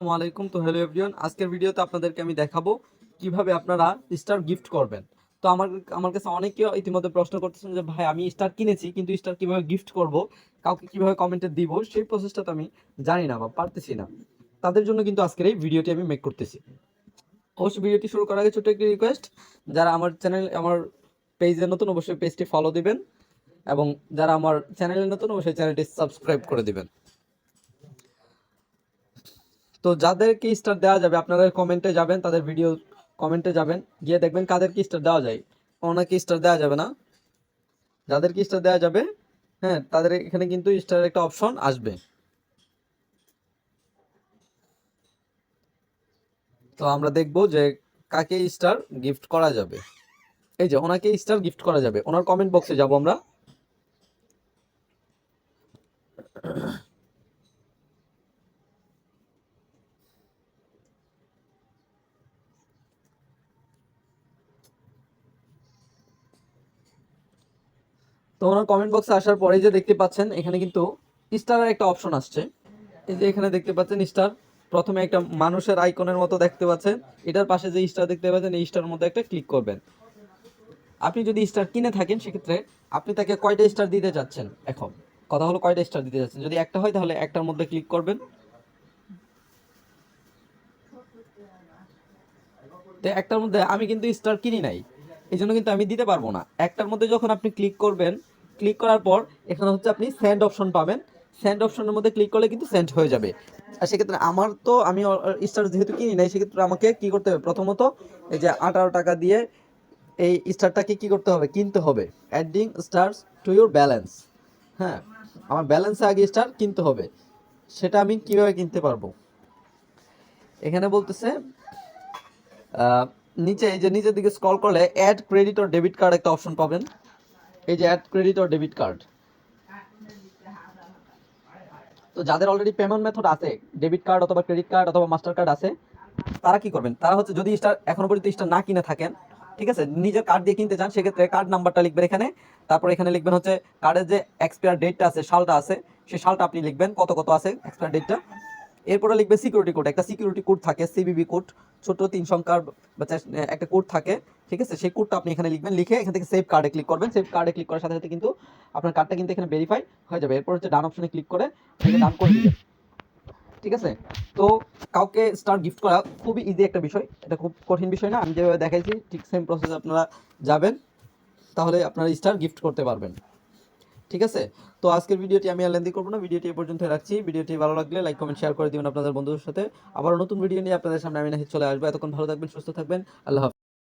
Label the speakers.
Speaker 1: আসসালামু আলাইকুম। তো হ্যালো এভরিওয়ান, আজকের ভিডিওতে আপনাদেরকে আমি দেখাবো কিভাবে আপনারা স্টার গিফট করবেন। তো আমার কাছে অনেকেই ইতিমধ্যে প্রশ্ন করতেছেন যে ভাই আমি স্টার কিনেছি কিন্তু স্টার কিভাবে গিফট করব, কাউকে কিভাবে কমেন্টে দিব, সেই প্রসেসটা তো আমি জানি না বা পারতেছি না। তাদের জন্য কিন্তু আজকের এই ভিডিওটি আমি মেক করতেছি। অবশ্যই ভিডিওটি শুরু করার আগে ছোট্ট একটি রিকোয়েস্ট, যারা আমার পেজে নতুন অবশ্যই পেজটি ফলো দিবেন, এবং যারা আমার চ্যানেলে নতুন অবশ্যই চ্যানেলটি সাবস্ক্রাইব করে দিবেন। তো যাদেরকে স্টার দেওয়া যাবে আপনাদের কমেন্টে যাবেন, তাদের ভিডিও কমেন্টে যাবেন, গিয়ে দেখবেন কাদেরকে স্টার দেওয়া যায়। ওনাকে স্টার দেওয়া যাবে না, যাদেরকে স্টার দেওয়া যাবে, হ্যাঁ, তাদের এখানে কিন্তু স্টারের একটা অপশন আসবে। তো আমরা দেখব যে কাকে স্টার গিফট করা যাবে। এই যে ওনাকে স্টার গিফট করা যাবে, ওনার কমেন্ট বক্সে যাব আমরা। তো ওনার কমেন্ট বক্সে আসার পরে যে দেখতে পাচ্ছেন এখানে কিন্তু স্টারের একটা অপশন আসছে। এই যে এখানে দেখতে পাচ্ছেন স্টার, প্রথমে একটা মানুষের আইকনের মতো দেখতে পাচ্ছেন, এটার পাশে যে স্টার দেখতে পাচ্ছেন এই স্টার মধ্যে একটা ক্লিক করবেন। আপনি যদি স্টার কিনে থাকেন সেক্ষেত্রে আপনি তাকে কয়টা স্টার দিতে চাচ্ছেন, এখন কথা হলো কয়টা স্টার দিতে চাচ্ছেন। যদি একটা হয় তাহলে একটার মধ্যে ক্লিক করবেন। তো একটার মধ্যে আমি কিন্তু স্টার কিনি নাই, এই জন্য কিন্তু আমি দিতে পারবো না। একটার মধ্যে যখন আপনি ক্লিক করবেন, ক্লিক করার পর এখানে হচ্ছে আপনি সেন্ড অপশন পাবেন। সেন্ড অপশনের মধ্যে ক্লিক করলে কিন্তু সেন্ড হয়ে যাবে। আর সেক্ষেত্রে আমার তো আমি স্টার যেহেতু কিনি নাই, সেক্ষেত্রে আমাকে কি করতে হবে, প্রথমত এই যে 18 টাকা দিয়ে এই স্টারটাকে কি করতে হবে, কিনতে হবে। Adding stars to your balance. হ্যাঁ, আমার ব্যালেন্সে আগে স্টার কিনতে হবে। সেটা আমি কিভাবে কিনতে পারবো, এখানে বলতেছে নিচে, এই যে নিচের দিকে স্ক্রল করলে add credit or debit card একটা অপশন পাবেন। এই যে add credit or debit card, তো যাদের অলরেডি পেমেন্ট মেথড আছে, ডেবিট কার্ড অথবা ক্রেডিট কার্ড অথবা মাস্টার কার্ড আছে, তারা কি করবেন, তারা হচ্ছে যদি স্টার এখনো পর্যন্ত স্টার না কিনে থাকেন, ঠিক আছে, নিজের কার্ড দিয়ে কিনতে চান, সেক্ষেত্রে কার্ড নাম্বারটা লিখবেন এখানে। তারপর এখানে লিখবেন হচ্ছে কার্ডের যে এক্সপায়ার ডেটটা আছে, সালটা আছে, সেই সালটা আপনি লিখবেন, কত কত আছে এক্সপায়ার ডেটটা। এরপরে লিখবে সিকিউরিটি কোড, একটা সিকিউরিটি কোড থাকে, সিবিবি কোড, ছোট 3 সংখ্যার একটা কোড থাকে, ঠিক আছে, সেই কোডটা আপনি এখানে লিখবেন। লিখে এখান থেকে সেভ কার্ডে ক্লিক করবেন। সেভ কার্ডে ক্লিক করার সাথে সাথে কিন্তু আপনার কার্ডটা কিন্তু এখানে ভেরিফাই হয়ে যাবে। এরপর হচ্ছে ডান অপশনে ক্লিক করে এটাকে ডান করে দিবেন, ঠিক আছে। তো কাউকে স্টার গিফট করা খুবই ইজি একটা বিষয়, এটা খুব কঠিন বিষয় না। আমি যেভাবে দেখাইছি ঠিক সেম প্রসেস আপনারা যাবেন, তাহলে আপনারা স্টার গিফট করতে পারবেন, ঠিক আছে। তো আজকের ভিডিওটি আমি আর লেন্দি করবো না, ভিডিওটি এ পর্যন্ত রাখছি। ভিডিওটি ভালো লাগলে লাইক কমেন্ট শেয়ার করে দিবেন আপনাদের বন্ধুদের সাথে। আবার নতুন ভিডিও নিয়ে আপনাদের সামনে আমি নাহি চলে আসবো। এতক্ষণ ভালো থাকবেন, সুস্থ থাকবেন, আল্লাহ হাফেজ।